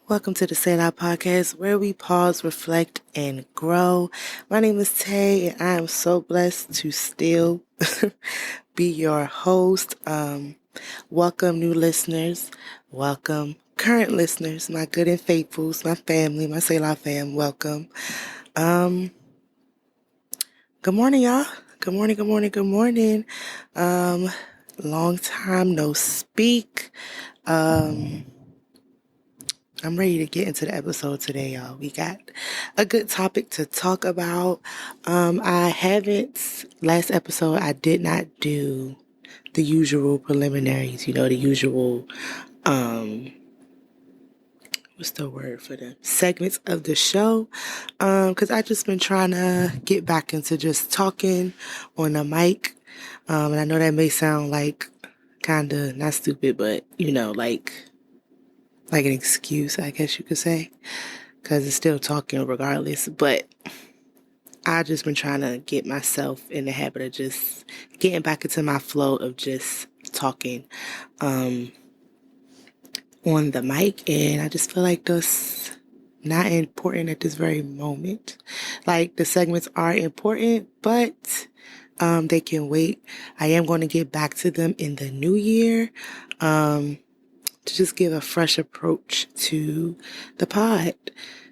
Welcome to the Selah podcast, where we pause, reflect, and grow. My name is Tay, and I am so blessed to still be your host. Welcome, new listeners. Welcome, current listeners, my good and faithfuls, my family, my Selah fam. Welcome. Um, Good morning, y'all. Good morning, good morning, good morning. Um, Long time no speak. Um, I'm ready to get into the episode today, y'all. We got a good topic to talk about. Last episode, I did not do the usual preliminaries, the usual, what's the word for them? Segments of the show. Because I just been trying to get back into just talking on the mic. And I know that may sound like kind of not stupid, but, like an excuse, I guess you could say, because it's still talking regardless. But I just been trying to get myself in the habit of just getting back into my flow of just talking on the mic, and I just feel like that's not important at this very moment. Like, the segments are important, but they can wait. I am going to get back to them in the new year. To just give a fresh approach to the pod.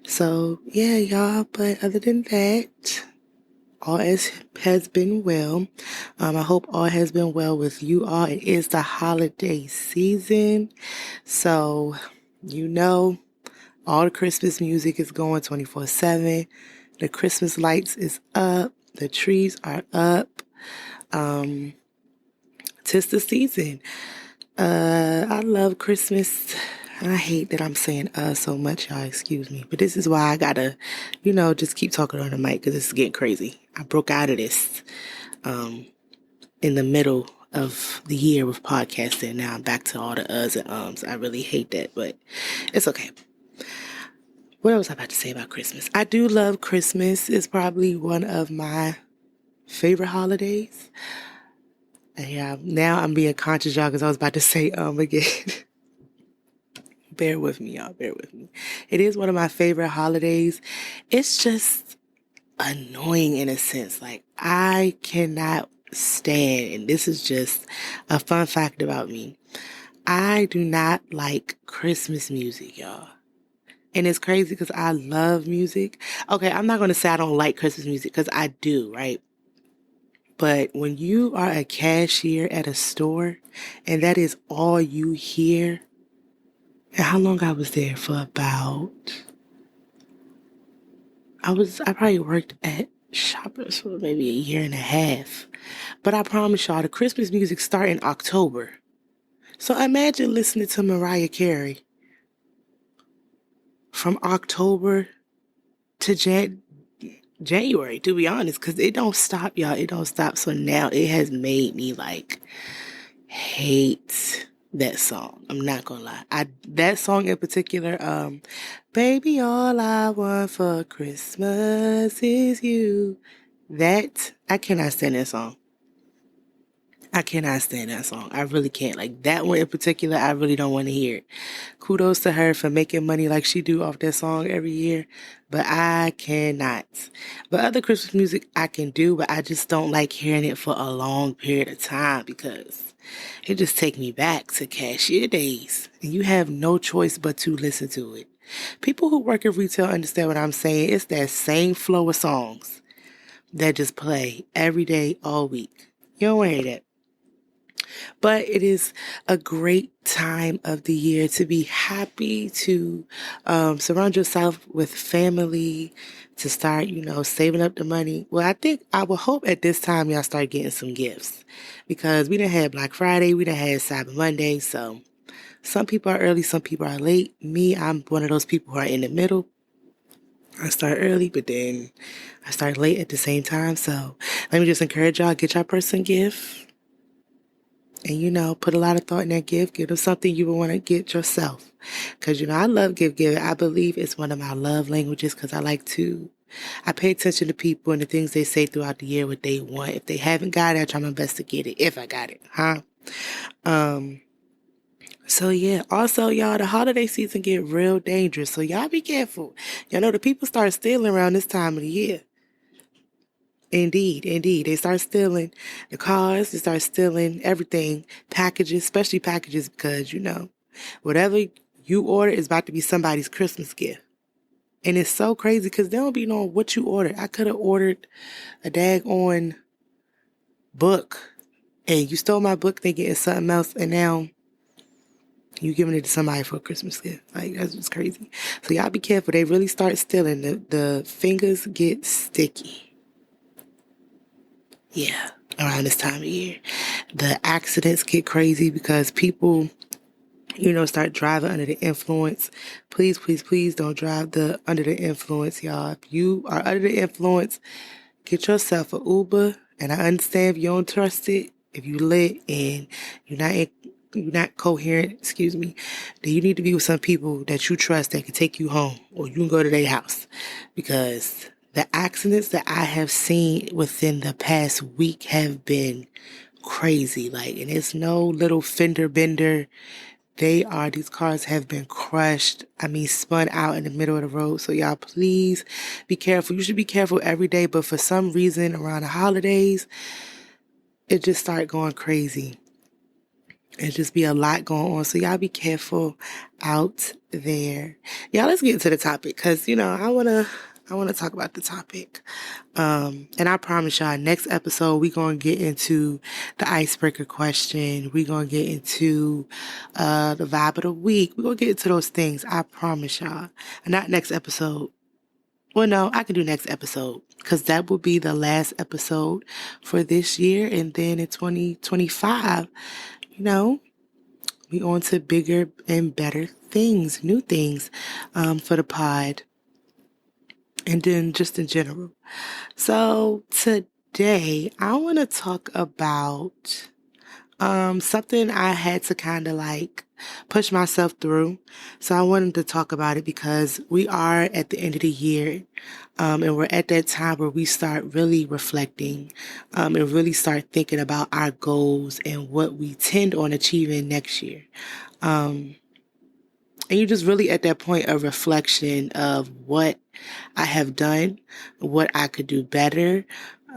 So, yeah, y'all. But other than that, has been well. I hope all has been well with you all. It is the holiday season. So, all the Christmas music is going 24/7. The Christmas lights is up. The trees are up. 'Tis the season. I love Christmas. I hate that I'm saying so much, y'all. Excuse me. But this is why I gotta, just keep talking on the mic because this is getting crazy. I broke out of this in the middle of the year with podcasting. Now I'm back to all the uhs and ums. I really hate that, but it's okay. What was I about to say about Christmas? I do love Christmas. It's probably one of my favorite holidays. And yeah, now I'm being conscious, y'all, because I was about to say again. Bear with me, y'all. Bear with me. It is one of my favorite holidays. It's just annoying in a sense. Like, I cannot stand, and this is just a fun fact about me. I do not like Christmas music, y'all. And it's crazy because I love music. Okay, I'm not going to say I don't like Christmas music because I do, right? But when you are a cashier at a store and that is all you hear, and how long I was there for I probably worked at Shoppers for maybe a year and a half. But I promise y'all, the Christmas music start in October. So imagine listening to Mariah Carey from October to January, to be honest, because it don't stop, y'all. It don't stop. So now it has made me hate that song. I'm not gonna lie. That song in particular, Baby, all I want for Christmas is you. I cannot stand that song. I cannot stand that song. I really can't. Like, that one in particular, I really don't want to hear it. Kudos to her for making money like she do off that song every year, but I cannot. But other Christmas music I can do, but I just don't like hearing it for a long period of time because it just take me back to cashier days, and you have no choice but to listen to it. People who work in retail understand what I'm saying. It's that same flow of songs that just play every day, all week. You don't want to hear that. But it is a great time of the year to be happy, to surround yourself with family, to start, saving up the money. Well, I would hope at this time y'all start getting some gifts because we done had Black Friday, we done had Cyber Monday. So some people are early, some people are late. Me, I'm one of those people who are in the middle. I start early, but then I start late at the same time. So let me just encourage y'all, get your person a gift. And, put a lot of thought in that gift. Give them something you would want to get yourself. Because, I love gift giving. I believe it's one of my love languages because I pay attention to people and the things they say throughout the year, what they want. If they haven't got it, I try my best to get it. If I got it, huh? So yeah, also y'all, the holiday season get real dangerous. So y'all be careful. Y'all know the people start stealing around this time of the year. Indeed, indeed. They start stealing the cars, they start stealing everything, packages, especially packages, because whatever you order is about to be somebody's Christmas gift. And it's so crazy because they don't be knowing what you ordered. I could have ordered a daggone book and you stole my book, they getting something else, and now you giving it to somebody for a Christmas gift. Like, that's just crazy. So y'all be careful. They really start stealing. The fingers get sticky. Yeah, around this time of year. The accidents get crazy because people, start driving under the influence. Please, please, please don't drive under the influence, y'all. If you are under the influence, get yourself an Uber. And I understand if you don't trust it, if you lit and you're not coherent, excuse me, then you need to be with some people that you trust that can take you home or you can go to their house. Because the accidents that I have seen within the past week have been crazy. Like, and it's no little fender bender. These cars have been crushed. I mean, spun out in the middle of the road. So y'all, please be careful. You should be careful every day, but for some reason around the holidays, it just started going crazy. It just be a lot going on. So y'all be careful out there. Y'all, let's get into the topic because, I want to talk about the topic. And I promise y'all, next episode, we're going to get into the icebreaker question. We're going to get into the vibe of the week. We're going to get into those things. I promise y'all. Not next episode. Well, no, I can do next episode because that will be the last episode for this year. And then in 2025, we on to bigger and better things, new things for the pod. And then just in general. So today I want to talk about something I had to kind of like push myself through. So I wanted to talk about it because we are at the end of the year, and we're at that time where we start really reflecting, and really start thinking about our goals and what we tend on achieving next year. And you're just really at that point of reflection of what I have done, what I could do better,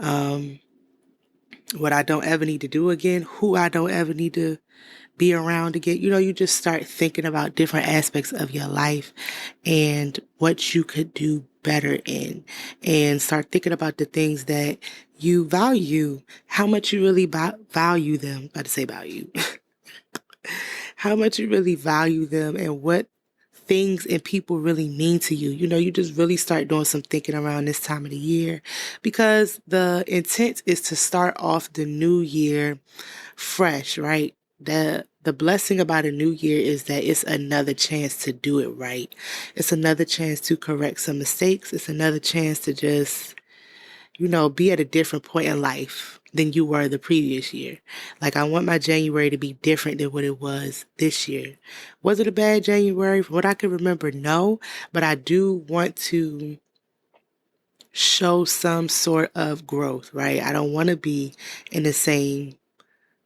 um, what I don't ever need to do again, who I don't ever need to be around again. You just start thinking about different aspects of your life and what you could do better in, and start thinking about the things that you value, how much you really value them. I'm about to say value. How much you really value them and what things and people really mean to you. You just really start doing some thinking around this time of the year because the intent is to start off the new year fresh, right? The blessing about a new year is that it's another chance to do it right. It's another chance to correct some mistakes. It's another chance to just be at a different point in life than you were the previous year. Like, I want my January to be different than what it was this year. Was it a bad January? From what I can remember, no. But I do want to show some sort of growth, right? I don't want to be in the same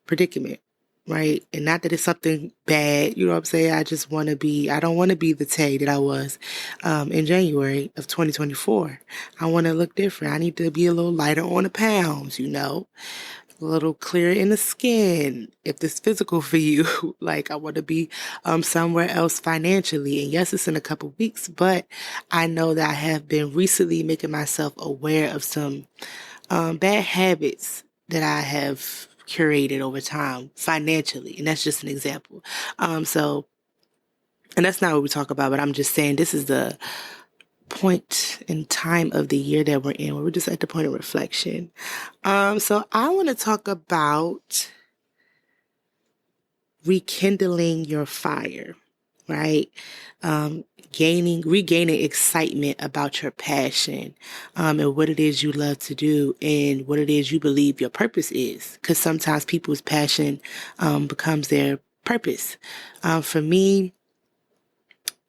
predicament, right? And not that it's something bad, you know what I'm saying? I don't want to be the Tay that I was in January of 2024. I want to look different. I need to be a little lighter on the pounds, a little clearer in the skin. If this physical for you, like I want to be somewhere else financially. And yes, it's in a couple weeks, but I know that I have been recently making myself aware of some bad habits that I have curated over time financially. And that's just an example. And that's not what we talk about, but I'm just saying this is the point in time of the year that we're in, where we're just at the point of reflection. So I want to talk about rekindling your fire, right? Regaining excitement about your passion, and what it is you love to do and what it is you believe your purpose is. Because sometimes people's passion, becomes their purpose. For me,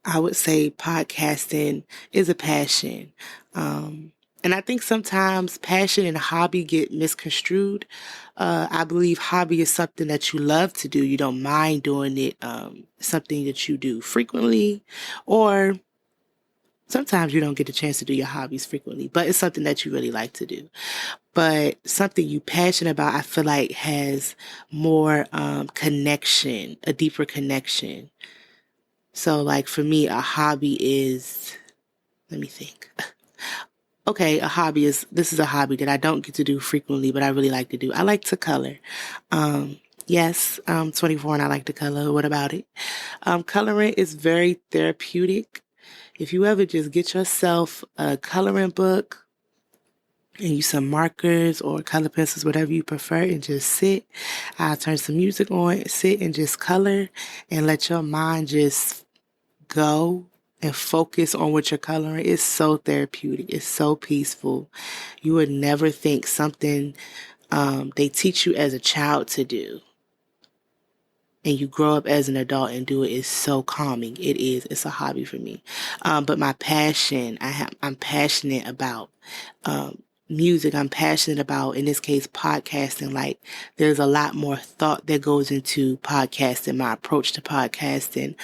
I would say podcasting is a passion. And I think sometimes passion and hobby get misconstrued. I believe hobby is something that you love to do. You don't mind doing it. Something that you do frequently, or sometimes you don't get the chance to do your hobbies frequently, but it's something that you really like to do. But something you passionate about, I feel like has more connection, a deeper connection. So like for me, a hobby is, let me think. Okay, this is a hobby that I don't get to do frequently, but I really like to do. I like to color. Yes, I'm 24 and I like to color. What about it? Coloring is very therapeutic. If you ever just get yourself a coloring book and use some markers or color pencils, whatever you prefer, and just sit, I'll turn some music on, sit and just color and let your mind just go and focus on what you're coloring. It's so therapeutic. It's so peaceful. You would never think something they teach you as a child to do and you grow up as an adult and do it is so calming. It is. It's a hobby for me. But my passion, I'm passionate about music. I'm passionate about, in this case, podcasting. Like, there's a lot more thought that goes into podcasting, my approach to podcasting.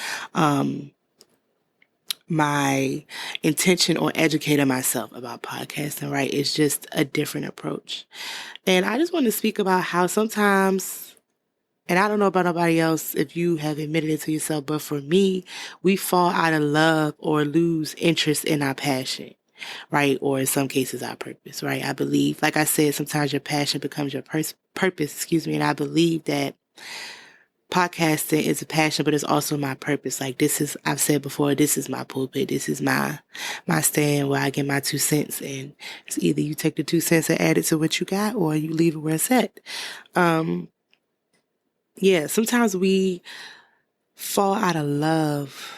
My intention on educating myself about podcasting, right? It's just a different approach. And I just want to speak about how sometimes, and I don't know about nobody else if you have admitted it to yourself, but for me, we fall out of love or lose interest in our passion, right? Or in some cases, our purpose, right? I believe, like I said, sometimes your passion becomes your purpose, and I believe that podcasting is a passion, but it's also my purpose. Like this is, I've said before, this is my pulpit. This is my stand where I get my 2 cents. And it's either you take the 2 cents and add it to what you got, or you leave it where it's at. Yeah, sometimes we fall out of love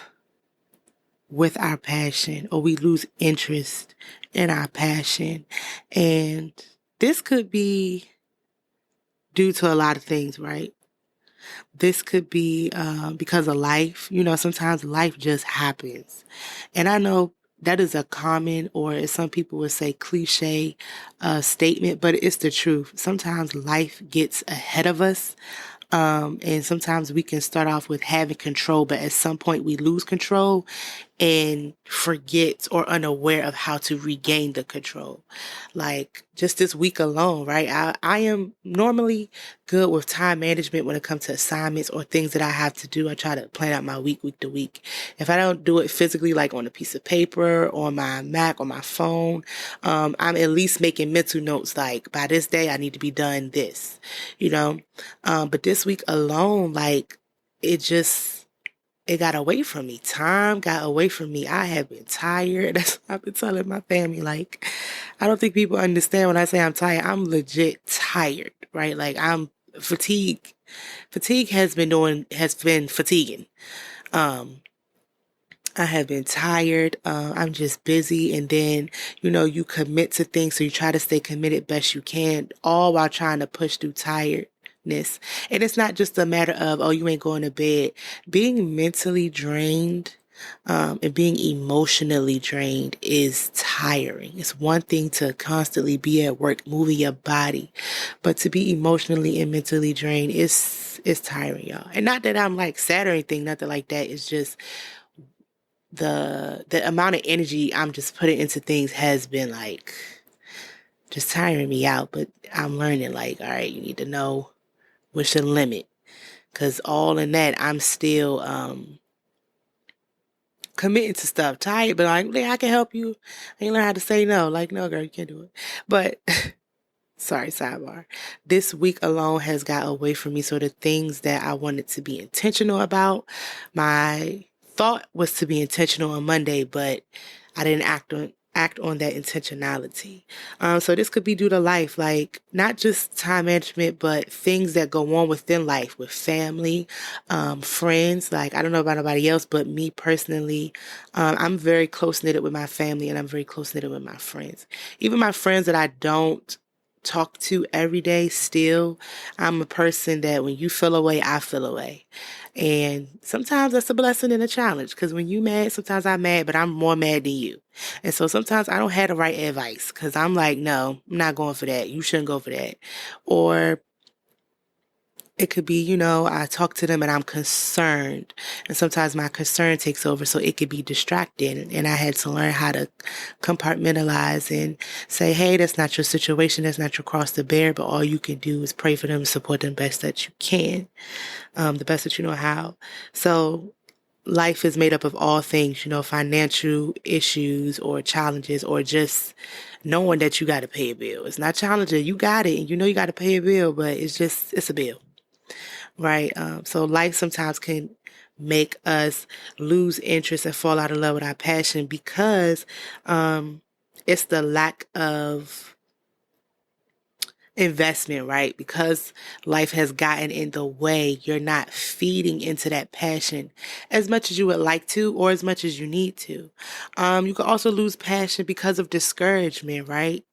with our passion, or we lose interest in our passion. And this could be due to a lot of things, right? This could be because of life. You know, sometimes life just happens. And I know that is a common, or as some people would say, cliche statement, but it's the truth. Sometimes life gets ahead of us. And sometimes we can start off with having control, but at some point we lose control and forget or unaware of how to regain the control. Like just this week alone, right? I am normally good with time management when it comes to assignments or things that I have to do. I try to plan out my week to week. If I don't do it physically, like on a piece of paper or my Mac or my phone, I'm at least making mental notes like by this day I need to be done this, you know? But this week alone, like it got away from me. Time got away from me. I have been tired. That's what I've been telling my family. Like, I don't think people understand when I say I'm tired. I'm legit tired, right? Like, I'm fatigued. Fatigue has been fatiguing. Um, I have been tired. I'm just busy. And then, you commit to things. So you try to stay committed best you can, all while trying to push through tiredness. And it's not just a matter of, oh, you ain't going to bed. Being mentally drained, and being emotionally drained is tiring. It's one thing to constantly be at work, moving your body, but to be emotionally and mentally drained is tiring, y'all. And not that I'm like sad or anything, nothing like that. It's just the amount of energy I'm just putting into things has been like just tiring me out. But I'm learning like, all right, you need to know what's your limit. Cause all in that, I'm still committing to stuff. Tired, but like, "Yeah, I can help you." I ain't learn how to say no. Like, no, girl, you can't do it. But sorry, sidebar. This week alone has got away from me. So the things that I wanted to be intentional about, my thought was to be intentional on Monday, but I didn't act on that intentionality. So this could be due to life, like not just time management, but things that go on within life with family, friends. Like I don't know about nobody else, but me personally, I'm very close knitted with my family and I'm very close knitted with my friends. Even my friends that I don't talk to every day still. I'm a person that when you feel away, I feel away. And sometimes that's a blessing and a challenge because when you mad, sometimes I'm mad, but I'm more mad than you. And so sometimes I don't have the right advice because I'm like, no, I'm not going for that. You shouldn't go for that. Or it could be, I talk to them and I'm concerned. And sometimes my concern takes over, so it could be distracting. And I had to learn how to compartmentalize and say, hey, that's not your situation. That's not your cross to bear. But all you can do is pray for them, support them best that you can, the best that you know how. So life is made up of all things, financial issues or challenges or just knowing that you got to pay a bill. It's not challenging. You got it and you got to pay a bill, but it's a bill. Right. So life sometimes can make us lose interest and fall out of love with our passion because it's the lack of investment, right? Because life has gotten in the way, you're not feeding into that passion as much as you would like to or as much as you need to. You can also lose passion because of discouragement, right?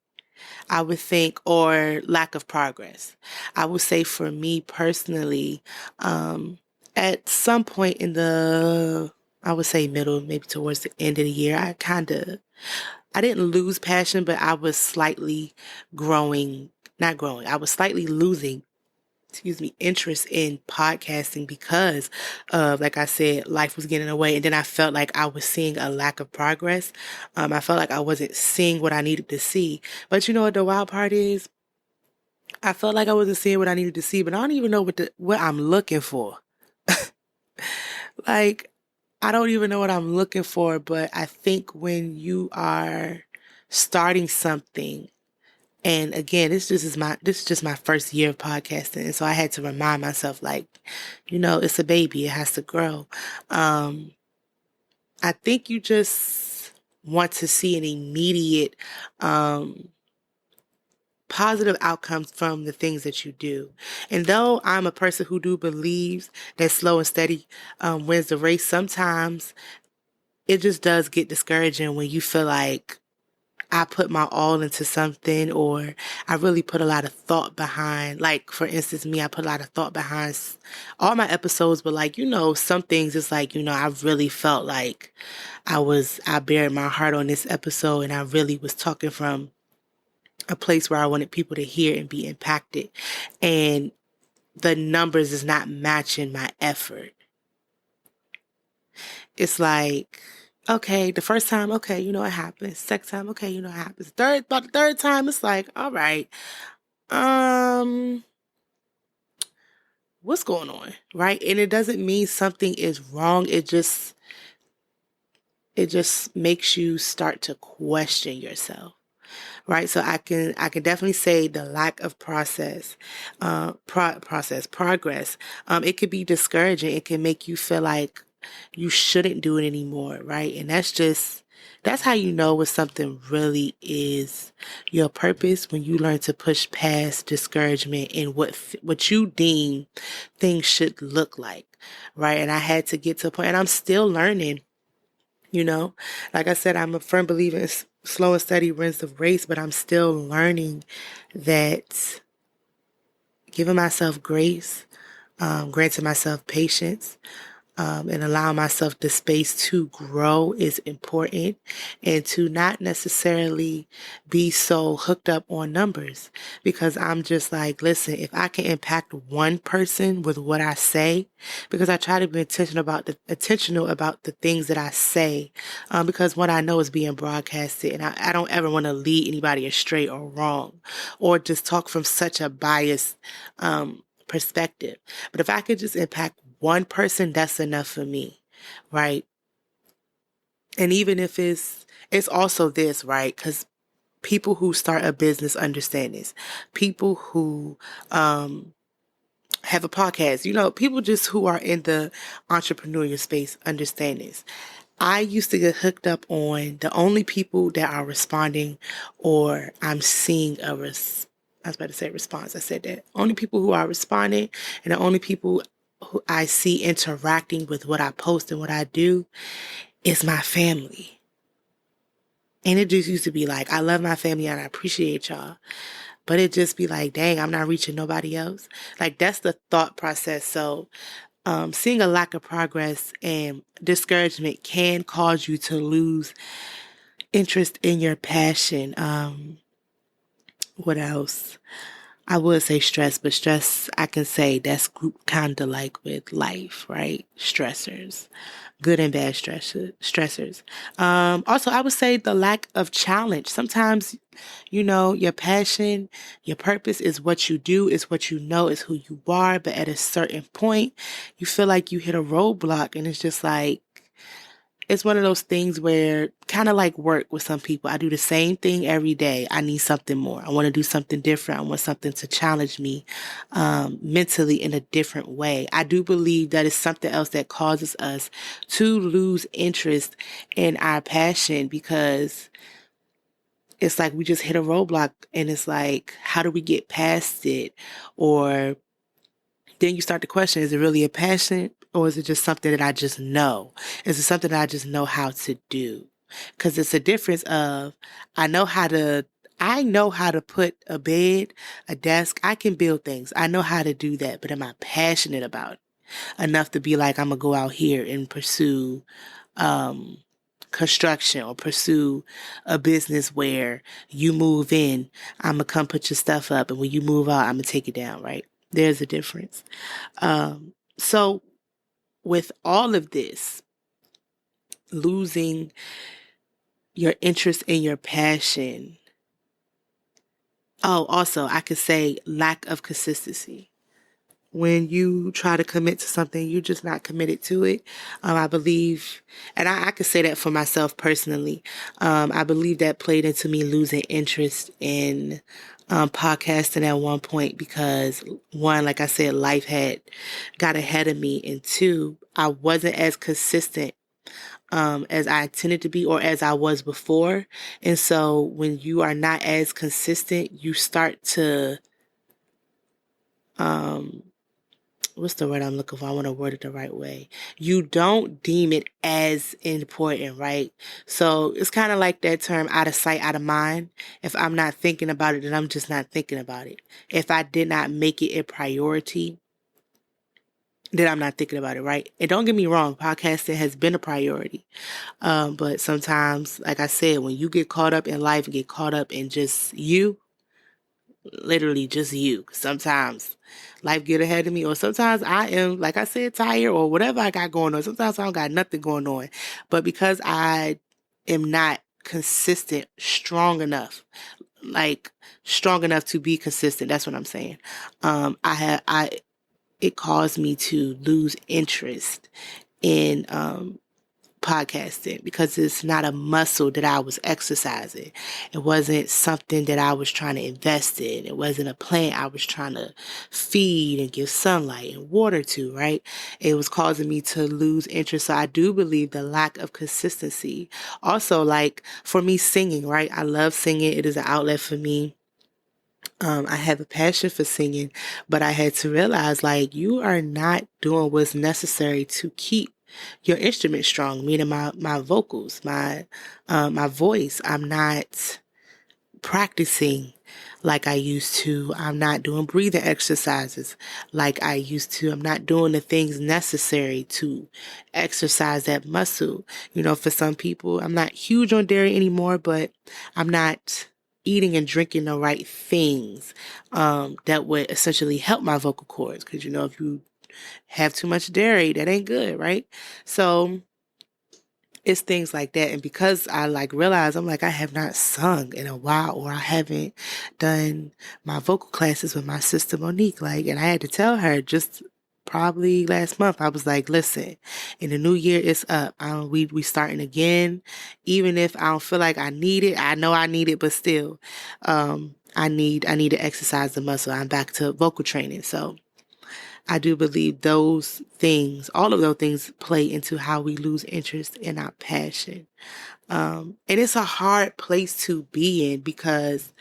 I would think, or lack of progress. I would say for me personally, at some point in I would say middle, maybe towards the end of the year, I didn't lose passion, but I was slightly not growing. I was slightly losing, interest in podcasting because of, like I said, life was getting away. And then I felt like I was seeing a lack of progress. I felt like I wasn't seeing what I needed to see. But you know what the wild part is? I felt like I wasn't seeing what I needed to see, but I don't even know what I'm looking for. Like, I don't even know what I'm looking for, but I think when you are starting something, and again, this is just my first year of podcasting, and so I had to remind myself, like, it's a baby, it has to grow. I think you just want to see an immediate positive outcomes from the things that you do. And though I'm a person who do believes that slow and steady wins the race, sometimes it just does get discouraging when you feel like I put my all into something or I really put a lot of thought behind, like for instance, me, I put a lot of thought behind all my episodes, but like, some things it's like, I really felt like I bared my heart on this episode and I really was talking from a place where I wanted people to hear and be impacted. And the numbers is not matching my effort. It's like, okay, the first time, okay, it happens. Second time, okay, it happens. About the third time, it's like, all right, what's going on, right? And it doesn't mean something is wrong. It just makes you start to question yourself. Right. So I can definitely say the lack of progress. It could be discouraging. It can make you feel like you shouldn't do it anymore. Right. And that's how you know what something really is your purpose when you learn to push past discouragement and what you deem things should look like. Right. And I had to get to a point and I'm still learning. Like I said, I'm a firm believer in slow and steady wins the race, but I'm still learning that giving myself grace, granting myself patience, and allowing myself the space to grow is important and to not necessarily be so hooked up on numbers because I'm just like, listen, if I can impact one person with what I say, because I try to be intentional about the things that I say, because what I know is being broadcasted and I don't ever want to lead anybody astray or wrong or just talk from such a biased, perspective. But if I could just impact one person, that's enough for me, right? And even if it's also this, right? Because people who start a business understand this. People who have a podcast, people just who are in the entrepreneurial space understand this. I used to get hooked up on the only people that are responding or I'm seeing I was about to say response. I said that. Only people who are responding and the only people who I see interacting with what I post and what I do is my family. And it just used to be like, I love my family and I appreciate y'all. but it just be like, dang, I'm not reaching nobody else. Like that's the thought process. So seeing a lack of progress and discouragement can cause you to lose interest in your passion. What else? I would say stress, but stress, I can say that's kind of like with life, right? Stressors, good and bad stressors. Also, I would say the lack of challenge. Sometimes, your passion, your purpose is what you do, is what you know, is who you are. But at a certain point, you feel like you hit a roadblock and it's just like, it's one of those things where kind of like work with some people. I do the same thing every day. I need something more. I want to do something different. I want something to challenge me mentally in a different way. I do believe that it's something else that causes us to lose interest in our passion because it's like we just hit a roadblock and it's like, how do we get past it? Or then you start to question, is it really a passion or is it just something that I just know? Is it something that I just know how to do? Because it's a difference of I know how to I know how to put a bed, a desk, I can build things. I know how to do that, but am I passionate about it enough to be like I'm gonna go out here and pursue um construction or pursue a business where you move in, I'm gonna come put your stuff up and when you move out, I'm gonna take it down, right? There's a difference. So with all of this, losing your interest in your passion. Oh, also, I could say lack of consistency. When you try to commit to something, you're just not committed to it. I believe, and I could say that for myself personally. I believe that played into me losing interest in podcasting at one point because one, like I said, life had got ahead of me, and two, I wasn't as consistent as I tended to be or as I was before. And so when you are not as consistent, you start to um what's the word I'm looking for? I want to word it the right way. You don't deem it as important, right? So it's kind of like that term out of sight, out of mind. If I'm not thinking about it, then I'm just not thinking about it. If I did not make it a priority, then I'm not thinking about it, right? And don't get me wrong, podcasting has been a priority. But sometimes, like I said, when you get caught up in life and get caught up in just you, literally just you. Sometimes life get ahead of me, or sometimes I am, like I said, tired or whatever I got going on. Sometimes I don't got nothing going on. But because I am not consistent, strong enough to be consistent, that's what I'm saying. It caused me to lose interest in podcasting because it's not a muscle that I was exercising. It wasn't something that I was trying to invest in. It wasn't a plant I was trying to feed and give sunlight and water to, right? It was causing me to lose interest. So I do believe the lack of consistency. Also, like for me, singing, right? I love singing. It is an outlet for me. I have a passion for singing, but I had to realize like you are not doing what's necessary to keep your instrument strong, meaning my vocals, my voice. I'm not practicing like I used to. I'm not doing breathing exercises like I used to. I'm not doing the things necessary to exercise that muscle. For some people, I'm not huge on dairy anymore, but I'm not eating and drinking the right things that would essentially help my vocal cords. Because, if you have too much dairy, that ain't good, right? So it's things like that. And because I realize I'm I have not sung in a while, or I haven't done my vocal classes with my sister Monique, and I had to tell her just probably last month, I was like, listen, in the new year, it's up. We starting again. Even if I don't feel like I need it, I know I need it, but still, I need to exercise the muscle. I'm back to vocal training. So I do believe those things, all of those things play into how we lose interest in our passion. And it's a hard place to be in because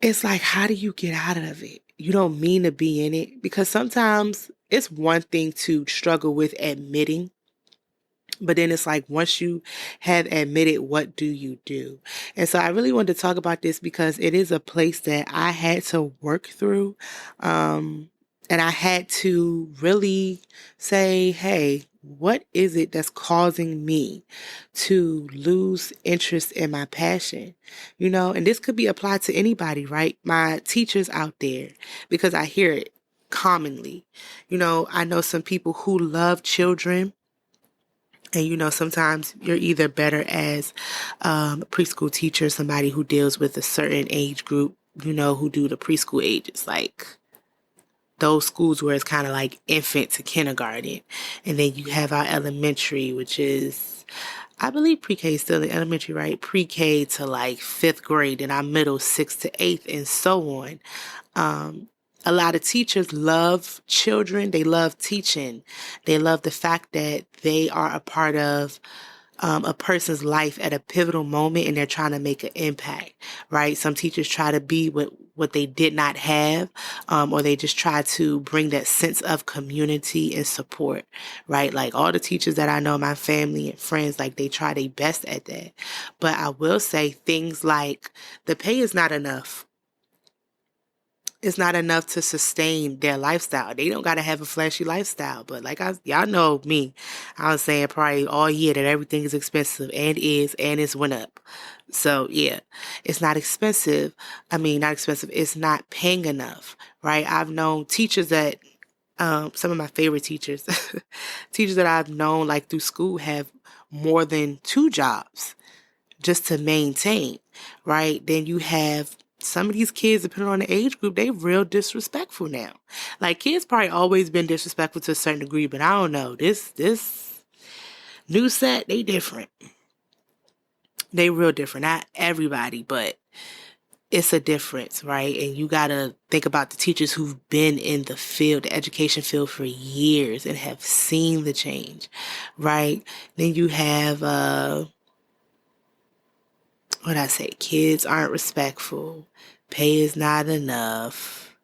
it's like, how do you get out of it? You don't mean to be in it because sometimes it's one thing to struggle with admitting But then it's like, once you have admitted, what do you do? And so I really wanted to talk about this because it is a place that I had to work through. And I had to really say, hey, what is it that's causing me to lose interest in my passion? And this could be applied to anybody, right? My teachers out there, because I hear it commonly. I know some people who love children. And sometimes you're either better as a preschool teacher, somebody who deals with a certain age group, who do the preschool ages, like those schools where it's kind of like infant to kindergarten. And then you have our elementary, which is, I believe pre-K is still in elementary, right? Pre-K to like fifth grade, and our middle, sixth to eighth, and so on. A lot of teachers love children. They love teaching. They love the fact that they are a part of a person's life at a pivotal moment, and they're trying to make an impact, right? Some teachers try to be what they did not have, or they just try to bring that sense of community and support, right? Like all the teachers that I know, my family and friends, like they try their best at that. But I will say things like the pay is not enough. It's not enough to sustain their lifestyle. They don't got to have a flashy lifestyle. But like y'all know me, I was saying probably all year that everything is expensive, and it's went up. So yeah, it's not expensive. I mean, not expensive. It's not paying enough, right? I've known teachers that, some of my favorite teachers, teachers that I've known like through school have more than two jobs just to maintain, right? Then you have some of these kids, depending on the age group, they real disrespectful now. Like kids probably always been disrespectful to a certain degree, but I don't know. This new set, they different. They real different. Not everybody, but it's a difference, right? And you gotta think about the teachers who've been in the field, the education field for years and have seen the change, right? Then you have what I say, kids aren't respectful, pay is not enough,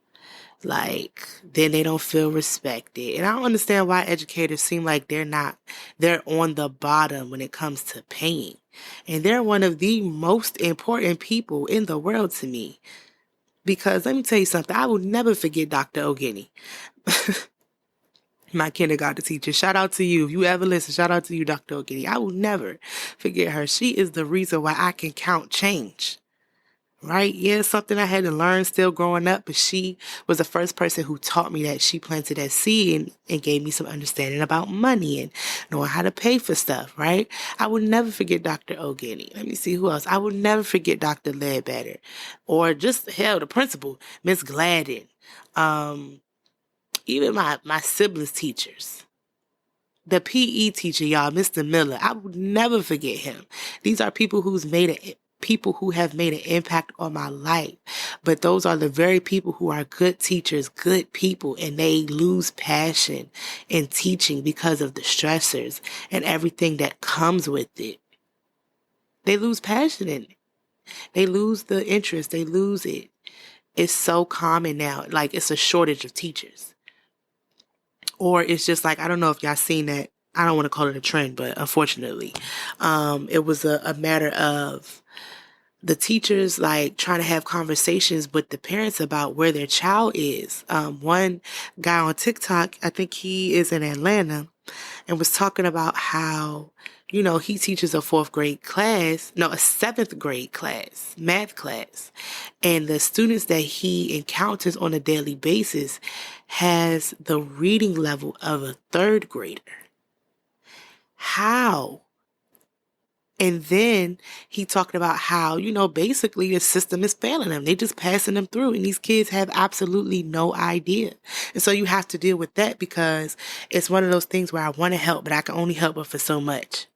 like, then they don't feel respected. And I don't understand why educators seem like they're on the bottom when it comes to paying. And they're one of the most important people in the world to me. Because let me tell you something, I will never forget Dr. Ogini, my kindergarten teacher. Shout out to you. If you ever listen, shout out to you, Dr. Ogini. I will never forget her. She is the reason why I can count change. Right? Yeah, something I had to learn still growing up, but she was the first person who taught me that. She planted that seed and gave me some understanding about money and knowing how to pay for stuff, right? I will never forget Dr. Ogini. Let me see who else. I will never forget Dr. Ledbetter, or just hell, the principal, Miss Gladden. Even my siblings' teachers. The PE teacher, y'all, Mr. Miller. I will never forget him. These are people people who have made an impact on my life. But those are the very people who are good teachers, good people, and they lose passion in teaching because of the stressors and everything that comes with it. They lose passion in it. They lose the interest. They lose it. It's so common now. Like, it's a shortage of teachers. Or it's just like, I don't know if y'all seen that. I don't want to call it a trend, but unfortunately, it was a matter of the teachers like trying to have conversations with the parents about where their child is. One guy on TikTok, I think he is in Atlanta, and was talking about how, he teaches a seventh grade class, math class. And the students that he encounters on a daily basis has the reading level of a third grader. How? And then he talked about how, basically the system is failing them. They just passing them through, and these kids have absolutely no idea. And so you have to deal with that, because it's one of those things where I want to help, but I can only help for so much.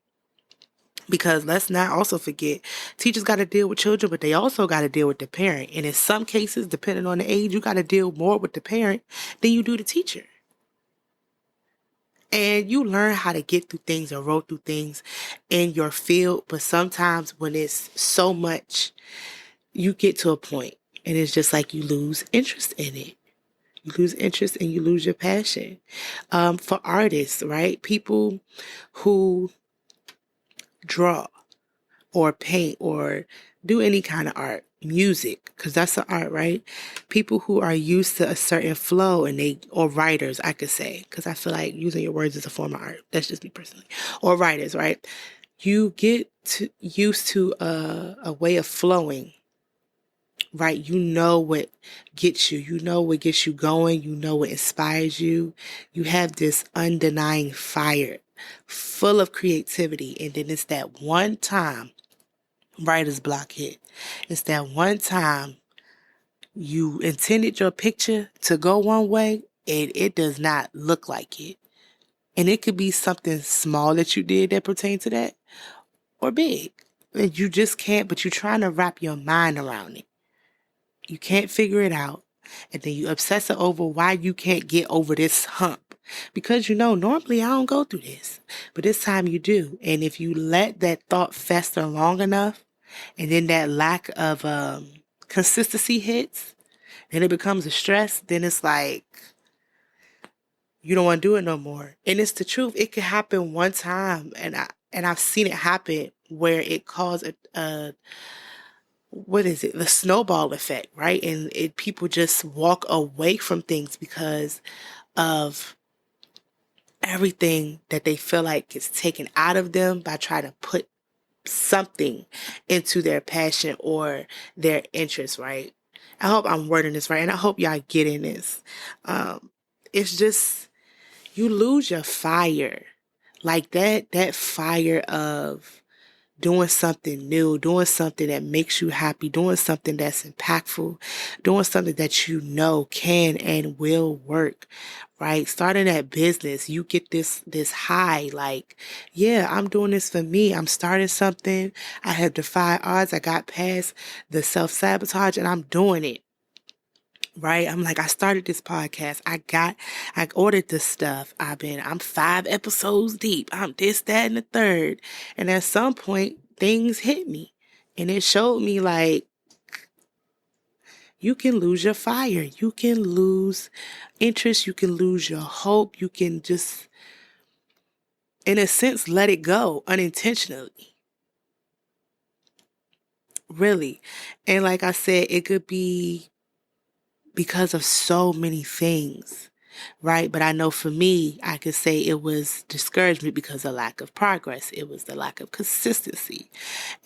Because let's not also forget, teachers got to deal with children, but they also got to deal with the parent. And in some cases, depending on the age, you got to deal more with the parent than you do the teacher. And you learn how to get through things and roll through things in your field. But sometimes when it's so much, you get to a point and it's just like you lose interest in it. You lose interest and you lose your passion. For artists, right? People who draw or paint or do any kind of art, music, because that's the art, right? People who are used to a certain flow or writers, I could say, because I feel like using your words is a form of art. That's just me personally. Or writers, right? You get used to a way of flowing, right? You know what gets you. You know what gets you going. You know what inspires you. You have this undenying fire full of creativity. And then it's that one time writer's block hit. It's that one time you intended your picture to go one way and it does not look like it. And it could be something small that you did that pertained to that or big. And you just can't, but you're trying to wrap your mind around it. You can't figure it out. And then you obsess over why you can't get over this hump. Because normally I don't go through this. But this time you do. And if you let that thought fester long enough, and then that lack of consistency hits, then it becomes a stress, then it's like, you don't want to do it no more. And it's the truth. It could happen one time. And I've seen it happen where it caused the snowball effect, right? And people just walk away from things because of everything that they feel like is taken out of them by trying to put something into their passion or their interest, right? I hope I'm wording this right, and I hope y'all getting this. It's just, you lose your fire. Like that fire of doing something new, doing something that makes you happy, doing something that's impactful, doing something that can and will work, right? Starting that business, you get this high, like, yeah, I'm doing this for me. I'm starting something. I have defied odds. I got past the self-sabotage and I'm doing it. Right? I'm like, I started this podcast. I ordered this stuff. I'm 5 episodes deep. I'm this, that, and the third. And at some point, things hit me. And it showed me like, you can lose your fire. You can lose interest. You can lose your hope. You can just, in a sense, let it go unintentionally. Really. And like I said, it could be because of so many things, right? But I know for me, I could say it was discouragement because of lack of progress. It was the lack of consistency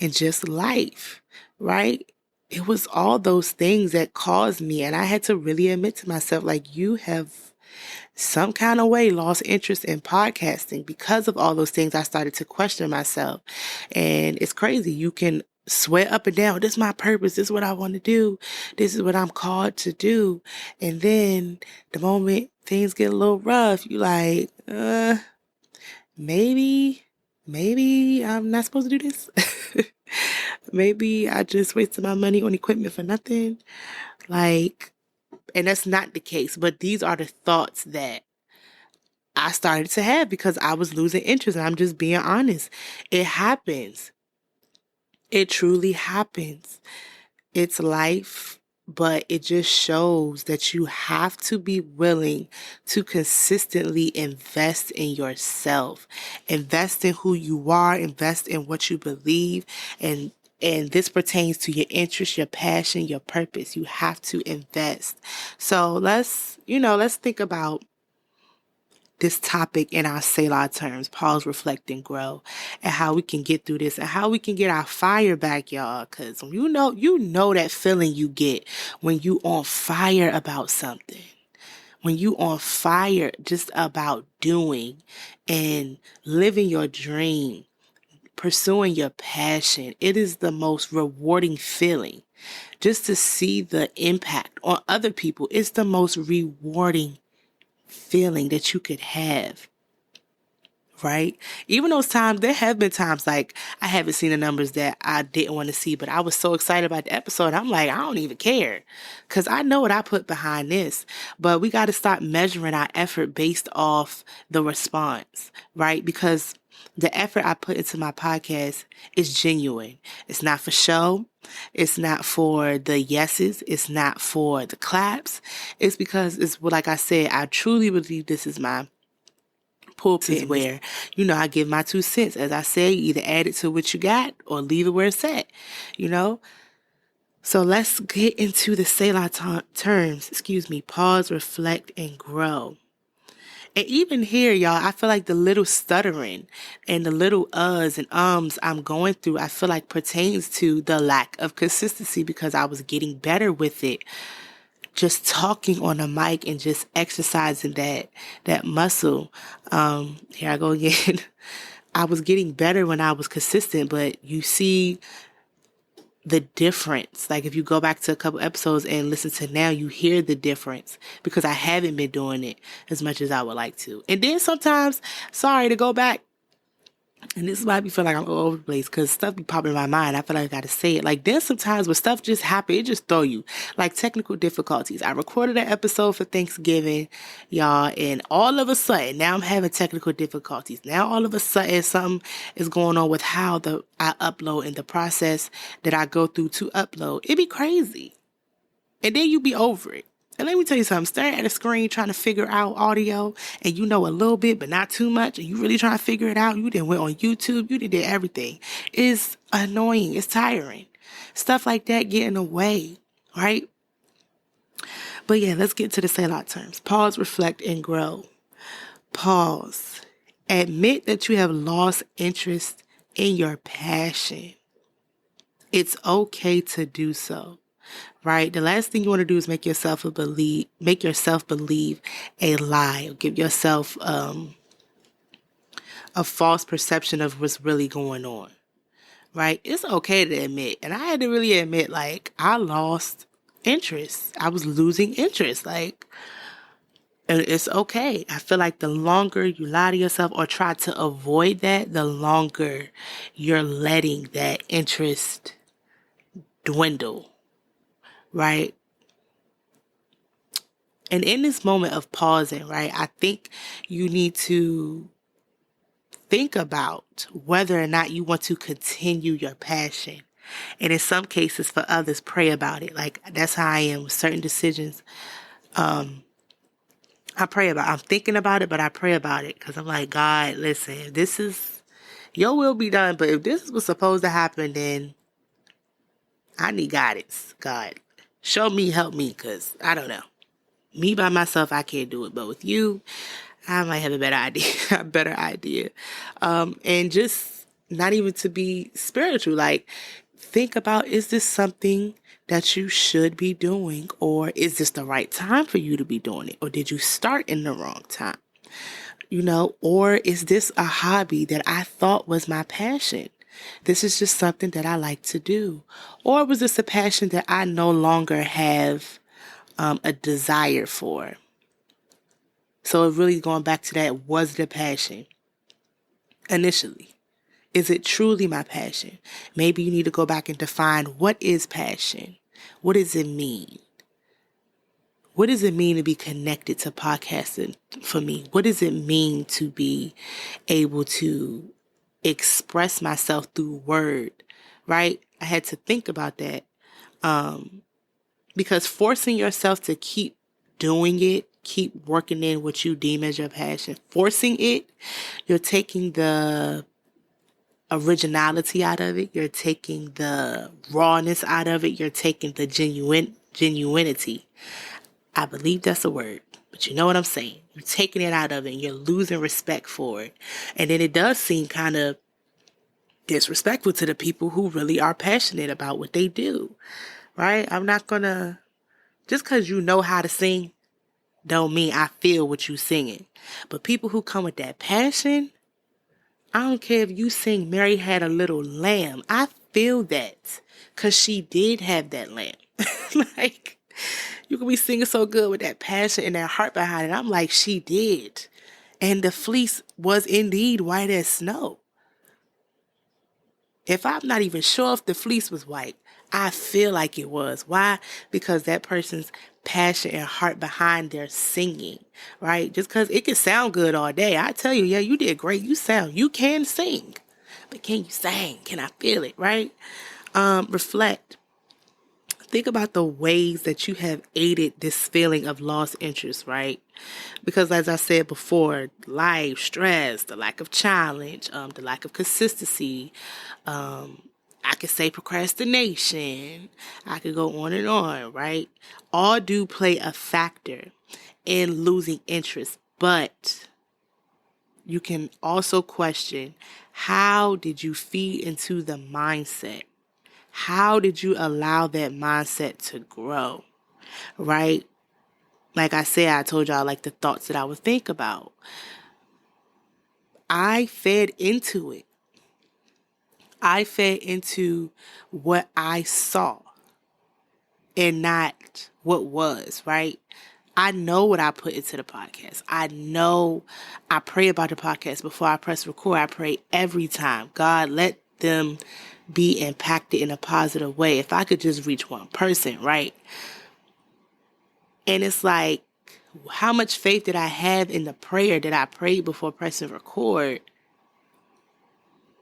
and just life, right? It was all those things that caused me. And I had to really admit to myself, like, you have some kind of way lost interest in podcasting. Because of all those things, I started to question myself. And it's crazy. You can sweat up and down. This is my purpose. This is what I want to do. This is what I'm called to do. And then the moment things get a little rough, you like, maybe I'm not supposed to do this. Maybe I just wasted my money on equipment for nothing. Like, and that's not the case. But these are the thoughts that I started to have because I was losing interest. And I'm just being honest. It happens. It truly happens. It's life, but it just shows that you have to be willing to consistently invest in yourself, invest in who you are, invest in what you believe, and this pertains to your interest, your passion, your purpose. You have to invest. So let's think about this topic in our Selah terms, pause, reflect, and grow, and how we can get through this and how we can get our fire back, y'all. Because you know that feeling you get when you on fire about something, when you on fire just about doing and living your dream, pursuing your passion. It is the most rewarding feeling. Just to see the impact on other people, it's the most rewarding feeling that you could have, right? Even those times, there have been times like I haven't seen the numbers that I didn't want to see, but I was so excited about the episode. I'm like, I don't even care because I know what I put behind this. But we got to start measuring our effort based off the response, right? Because the effort I put into my podcast is genuine. It's not for show. It's not for the yeses. It's not for the claps. It's because it's like I said, I truly believe this is my pulpit is where, I give my 2 cents. As I say, either add it to what you got or leave it where it's at, So let's get into the Selah terms. Pause, reflect, and grow. And even here, y'all, I feel like the little stuttering and the little uhs and ums I'm going through, I feel like pertains to the lack of consistency because I was getting better with it. Just talking on a mic and just exercising that muscle. Here I go again. I was getting better when I was consistent, but you see the difference. Like if you go back to a couple episodes and listen to now, you hear the difference because I haven't been doing it as much as I would like to. And then sometimes, sorry to go back, and this is why I feel like I'm all over the place because stuff be popping in my mind. I feel like I got to say it. Like there's sometimes when stuff just happen, it just throw you. Like technical difficulties. I recorded an episode for Thanksgiving, y'all, and all of a sudden, now I'm having technical difficulties. Now all of a sudden, something is going on with how I upload and the process that I go through to upload. It be crazy. And then you be over it. And let me tell you something, staring at a screen trying to figure out audio and you know a little bit but not too much and you really trying to figure it out, you done went on YouTube, you did everything. It's annoying, it's tiring. Stuff like that get in the way, right? But yeah, let's get to the Selah terms. Pause, reflect, and grow. Pause. Admit that you have lost interest in your passion. It's okay to do so. Right? The last thing you want to do is make yourself believe a lie or give yourself a false perception of what's really going on. Right? It's okay to admit. And I had to really admit, like, I lost interest. I was losing interest. Like, and it's okay. I feel like the longer you lie to yourself or try to avoid that, the longer you're letting that interest dwindle. Right? And in this moment of pausing, right, I think you need to think about whether or not you want to continue your passion. And in some cases, for others, pray about it. Like, that's how I am with certain decisions. I'm thinking about it, but I pray about it because I'm like, God, listen, this is, your will be done. But if this was supposed to happen, then I need guidance, God. Show me, help me, because I don't know. Me by myself, I can't do it. But with you, I might have a better idea. And just not even to be spiritual. Like, think about, is this something that you should be doing? Or is this the right time for you to be doing it? Or did you start in the wrong time? Or is this a hobby that I thought was my passion? This is just something that I like to do. Or was this a passion that I no longer have a desire for? So really going back to that, was it a passion initially? Is it truly my passion? Maybe you need to go back and define what is passion. What does it mean? What does it mean to be connected to podcasting for me? What does it mean to be able to express myself through word, right? I had to think about that because forcing yourself to keep doing it, keep working in what you deem as your passion, forcing it, you're taking the originality out of it, you're taking the rawness out of it, you're taking the genuinity. I believe that's a word, but you know what I'm saying. You're taking it out of it and you're losing respect for it. And then it does seem kind of disrespectful to the people who really are passionate about what they do, right? I'm not gonna, just because you know how to sing, don't mean I feel what you singing. But people who come with that passion, I don't care if you sing Mary Had a Little Lamb. I feel that because she did have that lamb. Like, you can be singing so good with that passion and that heart behind it. I'm like, she did. And the fleece was indeed white as snow. If I'm not even sure if the fleece was white, I feel like it was. Why? Because that person's passion and heart behind their singing, right? Just because it can sound good all day. I tell you, yeah, you did great. You can sing. But can you sing? Can I feel it, right? Reflect. Think about the ways that you have aided this feeling of lost interest, right? Because as I said before, life, stress, the lack of challenge, the lack of consistency, I could say procrastination. I could go on, right? All do play a factor in losing interest, but you can also question, how did you feed into the mindset? How did you allow that mindset to grow, right? Like I said, I told y'all like the thoughts that I would think about. I fed into it. I fed into what I saw and not what was, right? I know what I put into the podcast. I know I pray about the podcast before I press record. I pray every time. God, let them be impacted in a positive way. If I could just reach one person, right? And it's like, how much faith did I have in the prayer that I prayed before pressing record?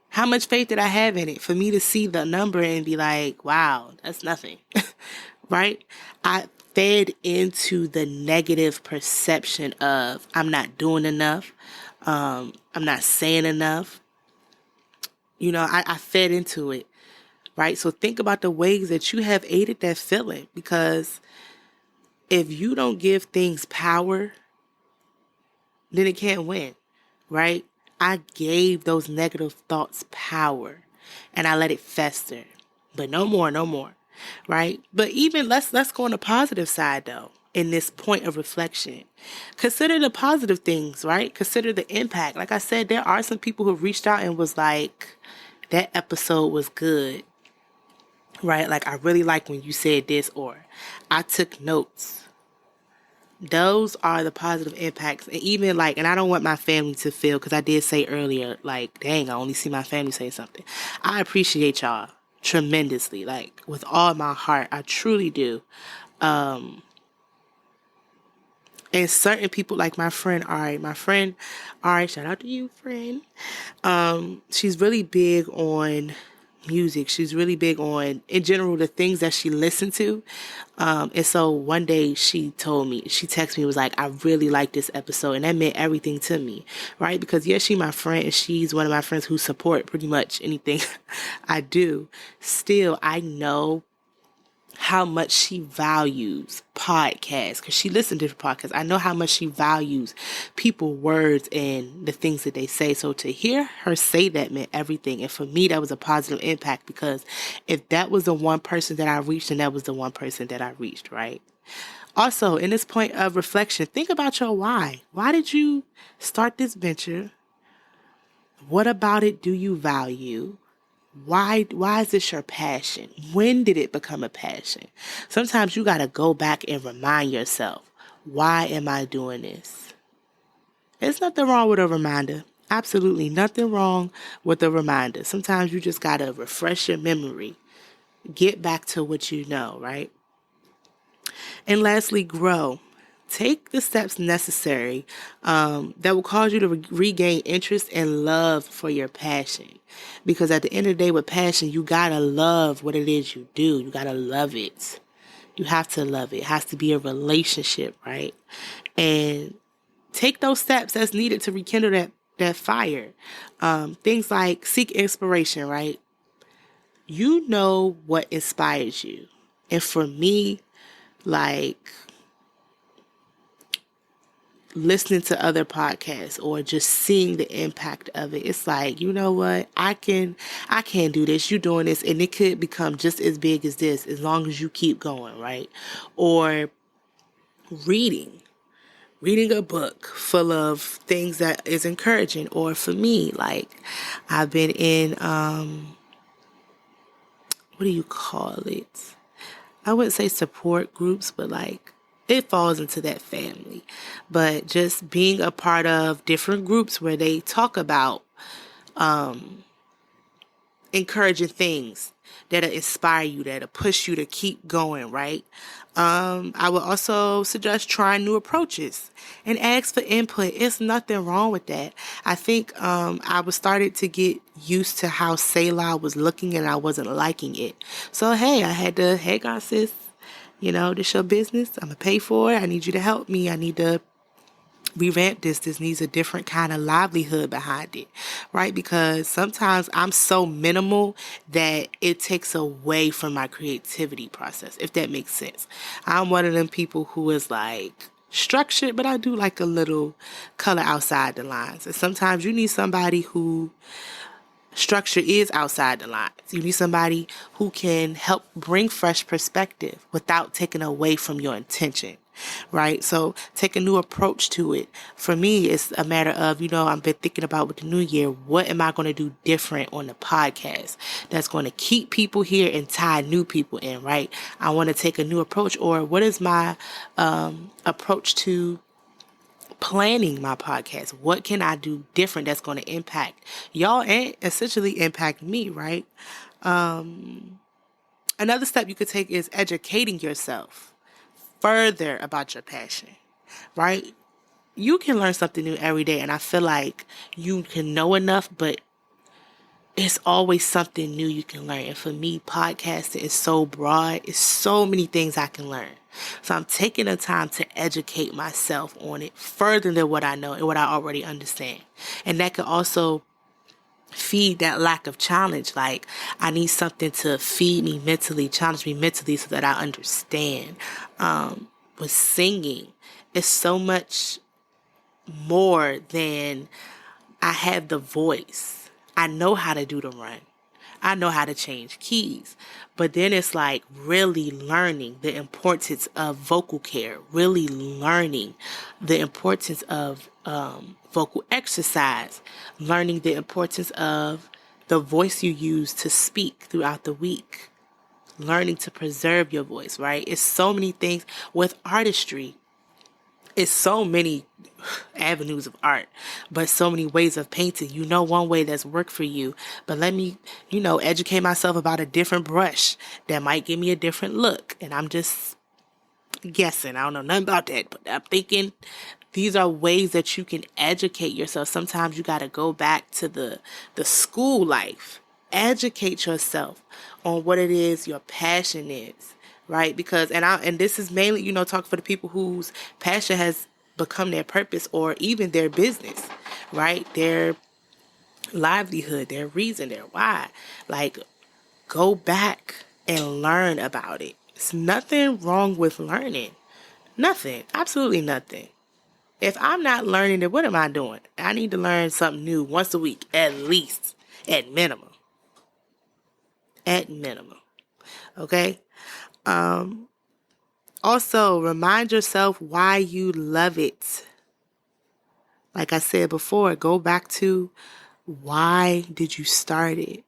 How much faith did I have in it for me to see the number and be like, wow, that's nothing, right? I fed into the negative perception of I'm not doing enough. I'm not saying enough. I fed into it, right? So think about the ways that you have aided that feeling, because if you don't give things power, then it can't win, right? I gave those negative thoughts power and I let it fester. But no more, right? But even let's go on the positive side though, in this point of reflection. Consider the positive things, right? Consider the impact. Like I said, there are some people who reached out and was like, that episode was good, right? Like, I really like when you said this, or I took notes. Those are the positive impacts. And even like, and I don't want my family to feel, because I did say earlier, like, dang, I only see my family say something. I appreciate y'all tremendously, like with all my heart. I truly do. And certain people, like my friend Ari, shout out to you, friend. She's really big on music. She's really big on, in general, the things that she listened to. And so one day she texted me, was like, I really like this episode. And that meant everything to me, right? Because yes, she's my friend and she's one of my friends who support pretty much anything I do. Still, I know how much she values podcasts, because she listens to different podcasts. I know how much she values people's words and the things that they say. So to hear her say that meant everything. And for me, that was a positive impact, because if that was the one person that I reached, then that was the one person that I reached, right? Also, in this point of reflection, think about your why. Why did you start this venture? What about it do you value? Why is this your passion? When did it become a passion? Sometimes you got to go back and remind yourself, why am I doing this? There's nothing wrong with a reminder. Absolutely nothing wrong with a reminder. Sometimes you just got to refresh your memory. Get back to what you know, right? And lastly, grow. Take the steps necessary that will cause you to regain interest and love for your passion. Because at the end of the day, with passion, you gotta love what it is you do. You gotta love it. You have to love it. It has to be a relationship, right? And take those steps that's needed to rekindle that fire. Things like seek inspiration, right? You know what inspires you. And for me, like, listening to other podcasts or just seeing the impact of it, it's like, you know what, I can do this. You're doing this, and it could become just as big as this, as long as you keep going, right? Or reading a book full of things that is encouraging. Or for me, like, I've been in what do you call it? I wouldn't say support groups, but like, it falls into that family. But just being a part of different groups where they talk about encouraging things that'll inspire you, that'll push you to keep going, right? I would also suggest trying new approaches and ask for input. It's nothing wrong with that. I think I was started to get used to how Selah was looking and I wasn't liking it. So hey, I had to, hey God sis, this your business. I'm gonna pay for it. I need you to help me. I need to revamp this. This needs a different kind of livelihood behind it, right? Because sometimes I'm so minimal that it takes away from my creativity process, if that makes sense. I'm one of them people who is like structured, but I do like a little color outside the lines. And sometimes you need somebody who structure is outside the lines. You need somebody who can help bring fresh perspective without taking away from your intention, right? So take a new approach to it. For me, it's a matter of, I've been thinking about with the new year, what am I going to do different on the podcast that's going to keep people here and tie new people in, right? I want to take a new approach, or what is my approach to planning my podcast? What can I do different that's going to impact y'all and essentially impact me, right? Another step you could take is educating yourself further about your passion, right? You can learn something new every day, and I feel like you can know enough, but it's always something new you can learn. And for me, podcasting is so broad. It's so many things I can learn. So I'm taking the time to educate myself on it further than what I know and what I already understand. And that could also feed that lack of challenge. Like, I need something to feed me mentally, challenge me mentally so that I understand. With singing, it's so much more than I have the voice. I know how to do the run. I know how to change keys. But then it's like really learning the importance of vocal care, really learning the importance of vocal exercise, learning the importance of the voice you use to speak throughout the week, learning to preserve your voice, right? It's so many things with artistry. It's so many avenues of art, but so many ways of painting. One way that's worked for you, but let me, educate myself about a different brush that might give me a different look. And I'm just guessing. I don't know nothing about that, but I'm thinking these are ways that you can educate yourself. Sometimes you got to go back to the school life, educate yourself on what it is your passion is. Right? Because, and this is mainly, talk for the people whose passion has become their purpose or even their business, right? Their livelihood, their reason, their why. Like, go back and learn about it. It's nothing wrong with learning. Nothing. Absolutely nothing. If I'm not learning it, what am I doing? I need to learn something new once a week, at least, at minimum. At minimum. Okay? Also, remind yourself why you love it. Like I said before, go back to why did you start it?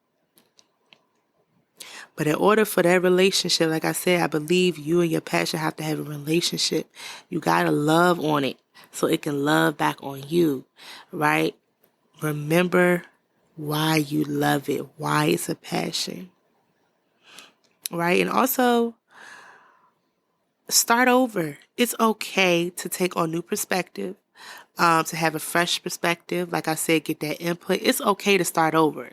But in order for that relationship, like I said, I believe you and your passion have to have a relationship. You got to love on it so it can love back on you, right? Remember why you love it, why it's a passion, right? And also, start over. It's okay to take on new perspective, to have a fresh perspective. Like I said, get that input. It's okay to start over.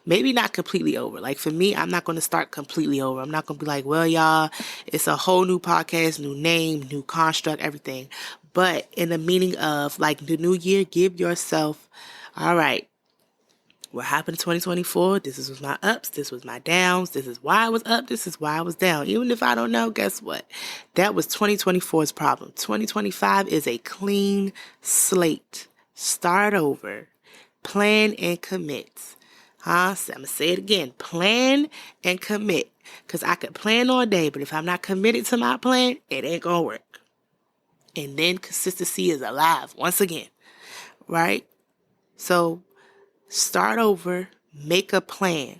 Maybe not completely over. Like for me, I'm not going to start completely over. I'm not going to be like, well, y'all, it's a whole new podcast, new name, new construct, everything. But in the meaning of like the new year, give yourself, all right, what happened in 2024? This was my ups. This was my downs. This is why I was up. This is why I was down. Even if I don't know, guess what? That was 2024's problem. 2025 is a clean slate. Start over. Plan and commit. So I'm going to say it again. Plan and commit. Because I could plan all day, but if I'm not committed to my plan, it ain't going to work. And then consistency is alive once again. Right? So, start over, make a plan.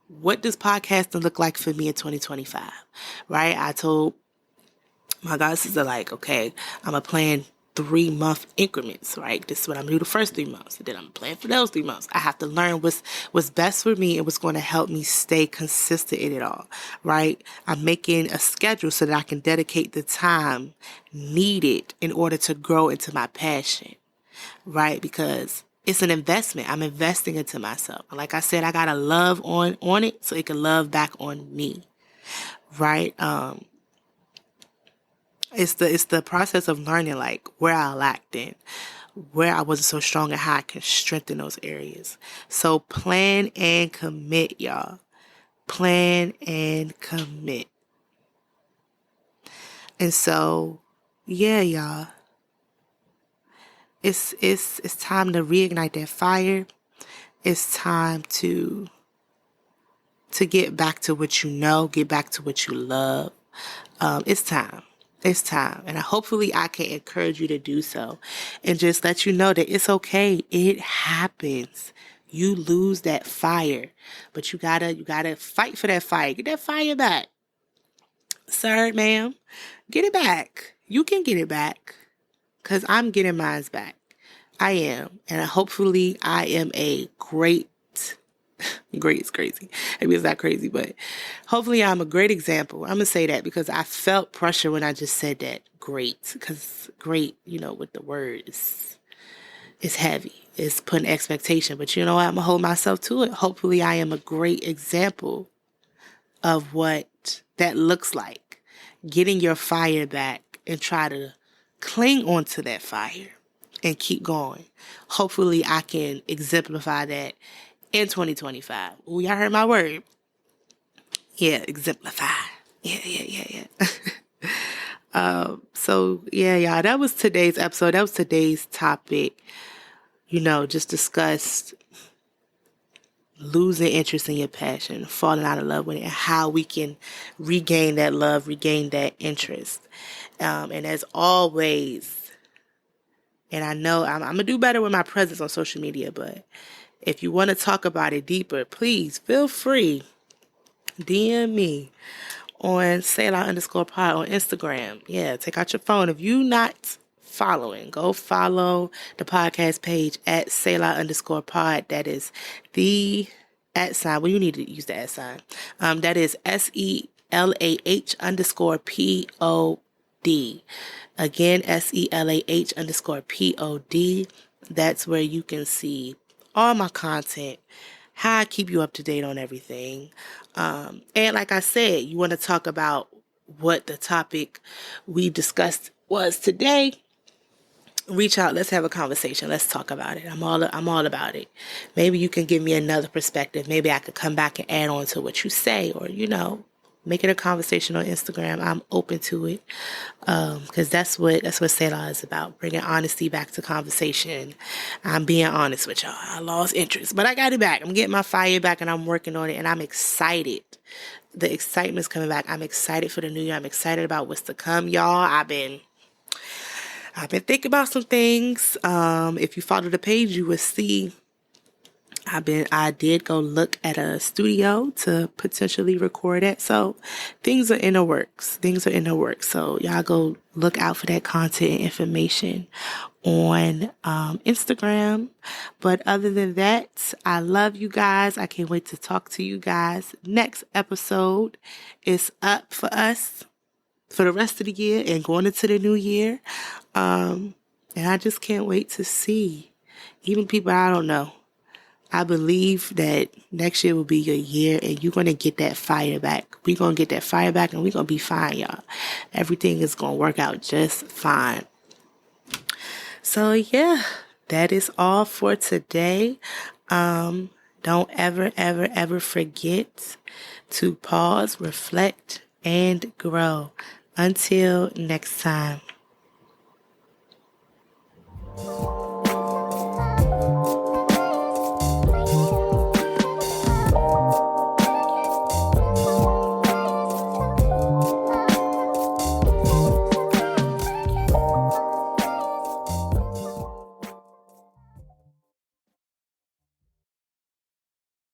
What does podcasting look like for me in 2025? Right? I told my god sister, like, okay, I'm going to plan 3-month increments, right? This is what I'm gonna do the first 3 months, and then I'm planning for those 3 months. I have to learn what's best for me and what's going to help me stay consistent in it all, right? I'm making a schedule so that I can dedicate the time needed in order to grow into my passion, right? Because it's an investment. I'm investing into myself. Like I said, I gotta love on it so it can love back on me, right? It's the process of learning, like, where I lacked in, where I wasn't so strong, and how I can strengthen those areas. So plan and commit, y'all. Plan and commit. And so, yeah, y'all. It's time to reignite that fire. It's time to get back to what you know, get back to what you love. It's time. It's time. And hopefully I can encourage you to do so and just let you know that it's okay. It happens. You lose that fire, but you gotta fight for that fire. Get that fire back. Sir, ma'am, get it back. You can get it back, because I'm getting mine back. I am. And hopefully I am a great is crazy. Maybe it's not crazy, but hopefully I'm a great example. I'm going to say that because I felt pressure when I just said that. Great. Because great, with the word is heavy. It's putting expectation. But you know what? I'm going to hold myself to it. Hopefully I am a great example of what that looks like. Getting your fire back and try to cling onto that fire and keep going. Hopefully I can exemplify that in 2025. Oh, y'all heard my word. Yeah, exemplify. Yeah. So, yeah, y'all, that was today's episode. That was today's topic. Just discussed losing interest in your passion, falling out of love with it, and how we can regain that love, regain that interest. And as always, and I know I'm going to do better with my presence on social media, but if you want to talk about it deeper, please feel free. DM me on Selah_pod on Instagram. Yeah, take out your phone. If you not following, go follow the podcast page at Selah_pod. That is the @ well, you need to use the @ that is SELAH_POD. Again, SELAH_POD. That's where you can see all my content, how I keep you up to date on everything. And like I said, you want to talk about what the topic we discussed was today, reach out. Let's have a conversation. Let's talk about it. I'm all about it. Maybe you can give me another perspective. Maybe I could come back and add on to what you say, or, make it a conversation on Instagram. I'm open to it. Because that's what Selah is about, bringing honesty back to conversation. I'm being honest with y'all. I lost interest, but I got it back. I'm getting my fire back, and I'm working on it, and I'm excited. The excitement's coming back. I'm excited for the new year. I'm excited about what's to come, y'all. I've been thinking about some things. If you follow the page, you will see I did go look at a studio to potentially record it. So things are in the works. So y'all go look out for that content and information on Instagram. But other than that, I love you guys. I can't wait to talk to you guys. Next episode is up for us for the rest of the year and going into the new year. And I just can't wait to see even people I don't know. I believe that next year will be your year, and you're going to get that fire back. We're going to get that fire back, and we're going to be fine, y'all. Everything is going to work out just fine. So, yeah, that is all for today. Don't ever forget to pause, reflect, and grow. Until next time.